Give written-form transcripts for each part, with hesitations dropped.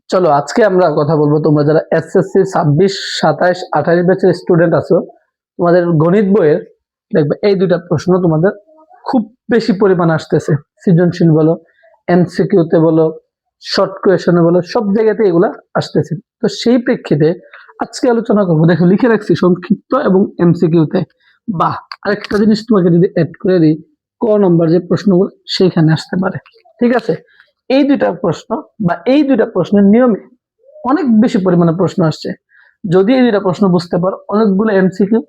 চলো আজকে আমরা কথা বলবো, তোমরা যারা এসএসসি 26, 27, 28 ব্যাচের স্টুডেন্ট আছো, তোমাদের গণিত বইয়ের দেখবে এই দুইটা প্রশ্ন তোমাদের খুব বেশি পরিমাণ আসতেছে। সৃজনশীল বলো, এমসিকিউতে বলো, শর্ট কোয়েশনে বলো, সব জায়গাতে এগুলা আসতেছে। তো সেই প্রেক্ষিতে আজকে আলোচনা করবো। দেখো লিখে রাখছি সংক্ষিপ্ত এবং এমসিকিউতে, বা আরেকটা জিনিস তোমাকে যদি অ্যাড করে দিই, ক নম্বর যে প্রশ্নগুলো সেইখানে আসতে পারে। ঠিক আছে, এই দুইটা প্রশ্ন বা এই দুইটা প্রশ্নের নিয়মে অনেক বেশি পরিমাণে প্রশ্ন আসছে। যদি এই দুইটা প্রশ্ন বুঝতে পারো, অনেকগুলো এমসিকিউ,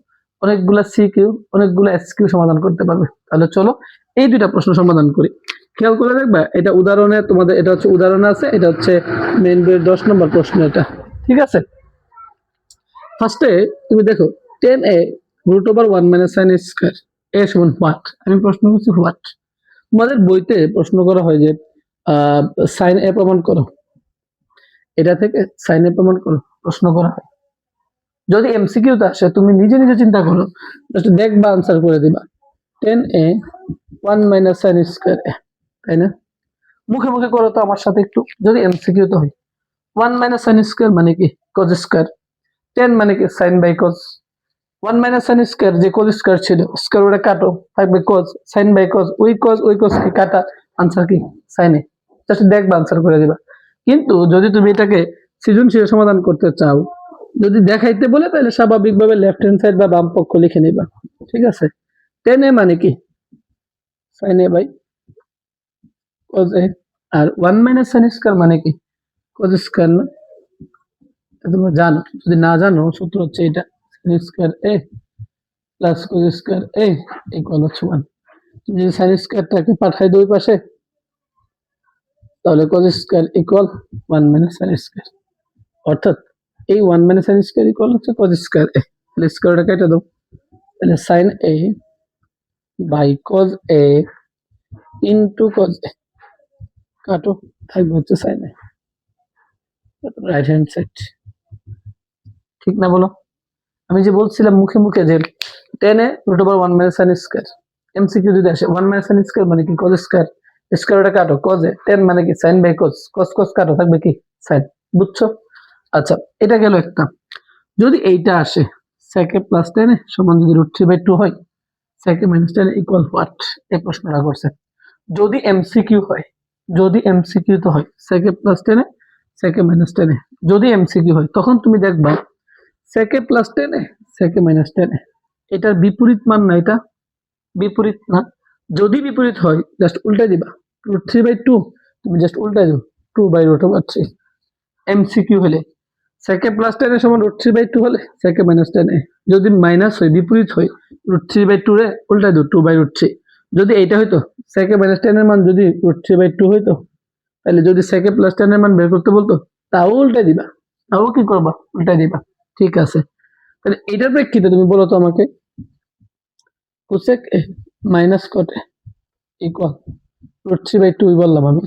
অনেকগুলো সিকিউ, অনেকগুলো এসকিউ সমাধান করতে পারবে। তাহলে চলো এই দুইটা প্রশ্ন সমাধান করি। খেয়াল করে দেখবা, এটা উদাহরণে তোমাদের, এটা হচ্ছে উদাহরণে আছে, এটা হচ্ছে মেইন বইয়ের 10 নম্বর প্রশ্ন এটা। ঠিক আছে, ফার্স্টে তুমি দেখো 10a √1 - sin স্কয়ার a সমান হোয়াট। আমি প্রশ্ন করছি হোয়াট। তোমাদের বইতে প্রশ্ন করা হয় যে সাইন এ প্রমাণ করো, এটা থেকে সাইন এ প্রমাণ করো প্রশ্ন করা হয়। যদি এমসিকিউতে আসে তুমি নিজে নিজে চিন্তা করো, জাস্ট দেখবা আনসার করে দিবা 10a 1 - sin স্কয়ার a, তাই না? মুখে মুখে করো তো আমার সাথে একটু। যদি এমসিকিউতে হয় 1 - sin স্কয়ার মানে কি cos স্কয়ার, 10 মানে কি sin by cos। 1 - sin square যে cos স্কয়ার ছিল, স্কয়ার ওটা কাটো, থাকবে cos, sin বাই cos, ওই cos কি কাটা, আনসার কি sin এ। জাস্ট দেখবা আনসার করে দিবা। কিন্তু যদি তুমি এটাকে সৃজনশীল সমাধান করতে চাও, যদি দেখাইতে বলে, তাহলে স্বাভাবিকভাবে লেফট হ্যান্ড সাইড বা বাম পক্ষ লিখে নিবা। ঠিক আছে, 10a মানে কি sin a by cos a, আর 1 - sin স্কয়ার মানে কি cos স্কয়ার না? তোমরা জানো, যদি না জানো সূত্র হচ্ছে এটা, sin square a plus cos square a equal হচ্ছে 1। তুমি যদি sin স্কয়ারটাকে পাঠাই দুই পাশে, তাহলে cos square equal 1 - sin square. অর্থাৎ এই 1 - sin স্কয়ার ইকুয়াল হচ্ছে cos স্কয়ার a। তাহলে স্কয়ারটা কেটে দাও, তাহলে sin a by cos a into cos a, কাটো, থাকবে হচ্ছে sin a, right hand side. ঠিক না বলো? আমি যে বলছিলাম মুখে মুখে যে 10a √1 - sin স্কয়ার, এমসিকিউ যদি আসে 1 - sin স্কয়ার মানে কি cos স্কয়ার, স্কয়ারটা কাটো, cos a, 10 মানে কি sin বাই cos, cos কাটো, থাকবে কি sin। বুঝছো? আচ্ছা, এটা গেল একটা। যদি এইটা আসে sec a plus 10a সমান যদি √3/2 হয়, sec a minus 10a equal what, এই প্রশ্নটা করছে। যদি এমসিকিউ হয়, যদি এমসিকিউ তো হয় sec a plus 10a, sec a minus 10a, যদি এমসিকিউ হয় তখন তুমি দেখবা sec a plus 10a, sec a minus 10a, এটার বিপরীত মান না, এটা বিপরীত না। যদি বিপরীত হয় জাস্ট উল্টা দিবা, √3/2 তুমি জাস্ট উল্টা দিও 2/√3। এমসিকিউ হলে sec a plus 10 এর সমান √3/2 হলে sec a minus 10a, যদি মাইনাস হয় বিপরীত হয় √3/2 রে উল্টা দিও 2/√3। যদি এইটা হইতো sec a minus 10 এর মান যদি √3/2 হইতো, তাহলে যদি sec a plus 10 এর মান বের করতে বলতো, তাও উল্টা দিবা, তাও কি করবা, উল্টা দিবা। ঠিক আছে, তাহলে এটার প্রেক্ষিতে তুমি বলো তো আমাকে, cosec a minus cot a equal √3/2 বললাম আমি,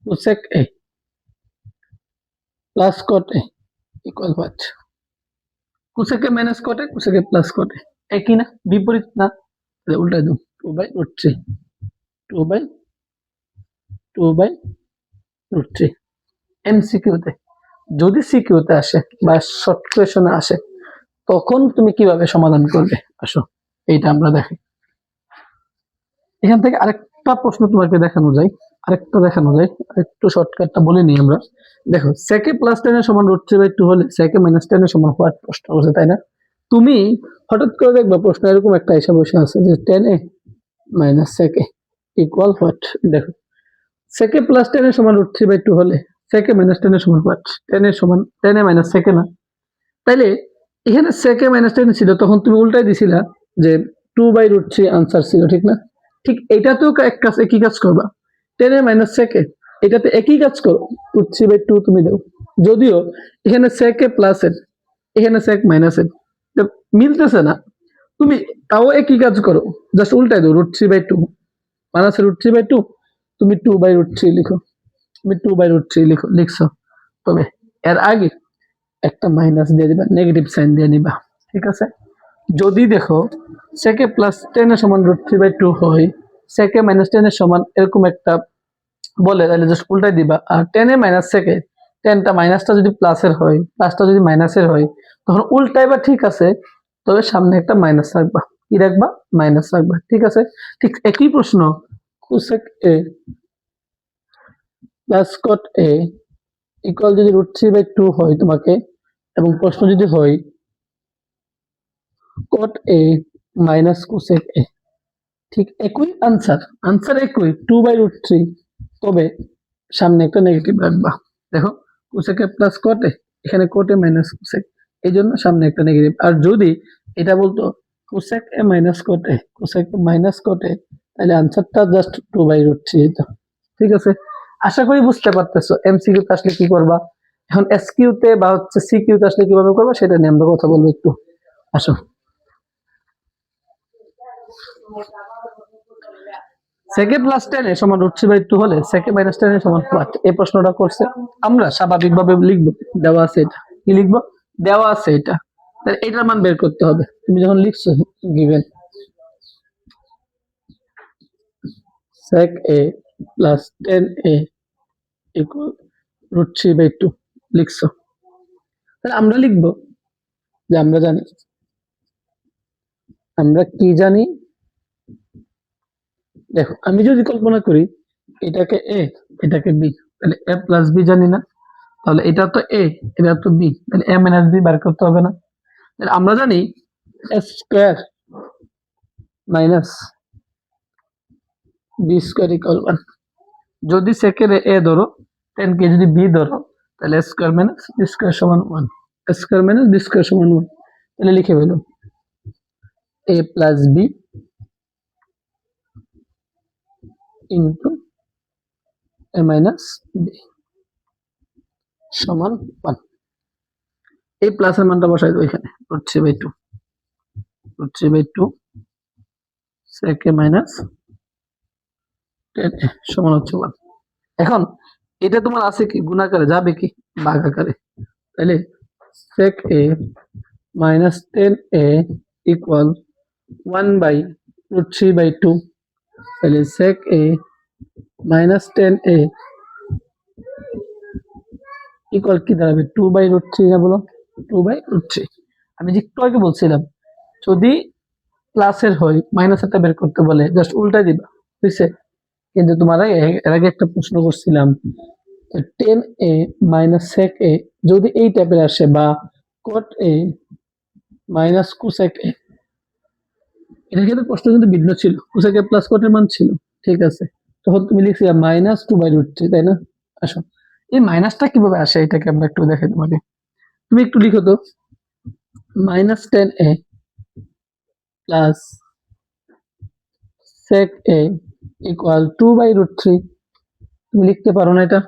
cosec a plus cot a equal what? cosec a minus cot a, cosec a plus cot a, একই না, বিপরীত না? তাহলে উল্টাই দাও 2/√3, 2/√3। এমসিকিউতে, যদি সিকিউতে আসে বা শর্ট কোয়েশনে আসে, তখন তুমি কিভাবে সমাধান করবে? আসো এইটা আমরা দেখি। এখান থেকে আরেকটা প্রশ্ন তোমাকে দেখানো যায়, একটু শর্টকাটটা বলে নিই আমরা। দেখো sec a plus 10 এর সমান √3/2 হলে sec a minus 10 এর সমান হোয়াট প্রশ্ন করছে, তাই না? তুমি হঠাৎ করে দেখবা প্রশ্ন এরকম একটা হিসাব বসে আছে যে 10a minus sec a equal what. দেখো sec a plus 10 এর সমান √3/2 হলে sec a minus 10 এর সমান হোয়াট, 10 এর সমান 10a minus sec a না? তাইলে এখানে sec a minus 10 ছিল, তখন তুমি উল্টাই দিছিলা যে 2/√3 আনসার ছিল, ঠিক না? ঠিক এটাতেও এক কাজ, একই কাজ করবা, 10a minus sec a, এটাতে একই কাজ করো, √3/2 তুমি দাও। যদিও এখানে sec a প্লাস এর, এখানে sec মাইনাস এর, মিলতেছে না, তুমি তাও একই কাজ করো, জাস্ট উল্টাই দাও, √3/2 মাইনাস √3/2, তুমি 2/√3 লিখো, তুমি 2/√3 লিখছো। তবে এর আগে একটা মাইনাস দিয়ে দিবা, নেগেটিভ সাইন দিয়ে নিবা। ঠিক আছে, যদি দেখো sec a plus 10 এর সমান √3/2 হয়, sec a minus 10 এর সমান এরকম একটা বলে তাহলে জাস্ট উল্টাই দিবা। আর 10 এ মাইনাস থেকে 10টা মাইনাসটা যদি প্লাসের হয়, প্লাসটা যদি মাইনাসের হয়, তখন উল্টাইবা ঠিক আছে, তবে সামনে একটা মাইনাস রাখবা। কি রাখবা? মাইনাস রাখবা। ঠিক আছে? ঠিক একই প্রশ্ন, কোসেক এ প্লাস কট এ ইকুয়াল যদি √3/2 হয় তোমাকে, এবং প্রশ্ন যদি হয় কট এ মাইনাস কোসেক এ, ঠিক একই আনসার, আনসার একই 2/√3, তবে সামনে একটা নেগেটিভ রাখবা। দেখো কোসেক এ প্লাস কট এ, এখানে কট এ মাইনাস কোসেক, এই জন্য সামনে একটা নেগেটিভ। আর যদি এটা বলতো cosec A minus cot A, cosec A minus cot A, তাহলে আনসারটা জাস্ট 2/√3 হতো। ঠিক আছে? আশা করি বুঝতে পারতেছো এমসিকিউ তে আসলে কি করবা। এখন এসকিউ তে বা হচ্ছে সিকিউ তে আসলে কিভাবে করবা সেটা নিয়ে আমরা কথা বলবো একটু। আসো, সেকে প্লাস 10 এ সমান √3/2 হলে সেকে মাইনাস 10 এ সমান what? এই প্রশ্নটা করছে। আমরা স্বাভাবিকভাবে লিখবো, দেওয়া আছে এটা। কি লিখবো? দেওয়া আছে এটা, তাহলে এটার মান বের করতে হবে। তুমি যখন লিখছো given sec a plus 10a equal √3/2 লিখছো, তাহলে আমরা লিখবো যে আমরা জানি, আমরা কি জানি। দেখো আমি যদি কল্পনা করি এটাকে এ, এটাকে বি, তাহলে এ প্লাস বি জানি না, তাহলে এটা তো এ, এটা তো বি, তাহলে এ মাইনাস বি বার করতে হবে না। তাহলে আমরা জানি A square minus B square equal 1। যদি সেকেন্ডে এ ধরো, 10 কে যদি বি ধরো, তাহলে এ স্কোয়ার মাইনাস বি স্কোয়ার সমান 1, এ স্কোয়ার মাইনাস বি স্কোয়ার সমান 1। তাহলে লিখে ফেলো এ প্লাস বি ইন্টু এ মাইনাস বি সমান 1। এই প্লাসের মানটা বসাই দাও এখানে, √3/2, √3/2 sec a মাইনাস 10 সমান হচ্ছে 1। এখন এটা তোমার আছে কি গুণাকারে, যাবে কি ভাগ আকারে, তাহলে sec a minus 10a equal 1/√3/2, তাহলে sec a minus 10a equal কি দাঁড়াবে? 2/√3 না বলো? 2/√3। আমি যে একটু আগে বলছিলাম যদি প্লাসের হয় মাইনাসেরটা বের করতে বলে জাস্ট উল্টা দিবা, বুঝছে? কিন্তু তোমার এর আগে একটা প্রশ্ন করছিলাম 10a মাইনাস sec a যদি এই টাইপের আসে, বা cot a minus cosec a, এটা কিন্তু প্রশ্ন কিন্তু ভিন্ন ছিল, cosec a প্লাস cot এর মান ছিল। ঠিক আছে, তখন তুমি লিখছিলে মাইনাস 2/√3, তাই না? আসো এই মাইনাসটা কিভাবে আসে এটাকে আমরা একটু দেখাই তোমাকে। তুমি একটু লিখো তো minus 10a plus sec a equal 2/√3। তুমি লিখতে পারো না? এটা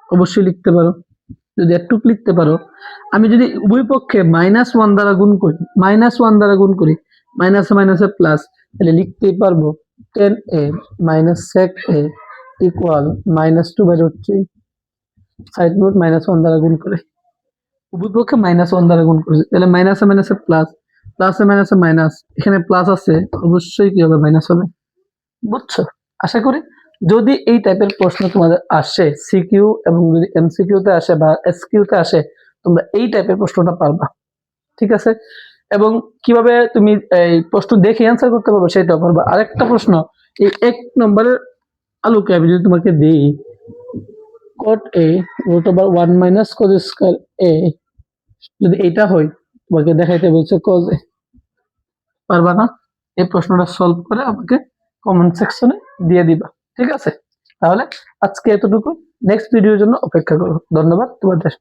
অবশ্যই লিখতে পারো, যদি একটু লিখতে পারো। আমি যদি উভয় পক্ষে -1 দ্বারা গুণ করি, -1 দ্বারা গুণ করি, মাইনাসে মাইনাসে প্লাস, তাহলে লিখতেই পারবো 10a minus sec a equal -2/√3। Side note -1 দ্বারা গুণ করে, উভয় পক্ষে -1 দ্বারা গুণ করেছি, তাহলে মাইনাসে মাইনাসে প্লাস, প্লাসে মাইনাসে মাইনাস, এখানে প্লাস আছে অবশ্যই কি হবে? মাইনাস হবে। বুঝছো? আশা করি যদি এই টাইপের প্রশ্ন তোমাদের আসে সিকিউ এবং যদি এমসিকিউ তে আসে বা এসকিউ তে আসে, তোমরা এই টাইপের প্রশ্নটা পারবা। ঠিক আছে? এবং কিভাবে তুমি এই প্রশ্ন দেখে অ্যান্সার করতে পারবে সেটাও পারবা। আরেকটা প্রশ্ন, এই 1 নম্বরের আলোকে আমি যদি তোমাকে দেই cot a √1 minus cos square a, যদি এটা হয় তোমাকে দেখাইতে বলছে cos a, পারবা না? এই প্রশ্নটা সলভ করে আমাকে কমেন্ট সেকশনে দিয়ে দিবা। ঠিক আছে? তাহলে আজকে এতটুকু, নেক্সট ভিডিওর জন্য অপেক্ষা করো। ধন্যবাদ তোমাদের।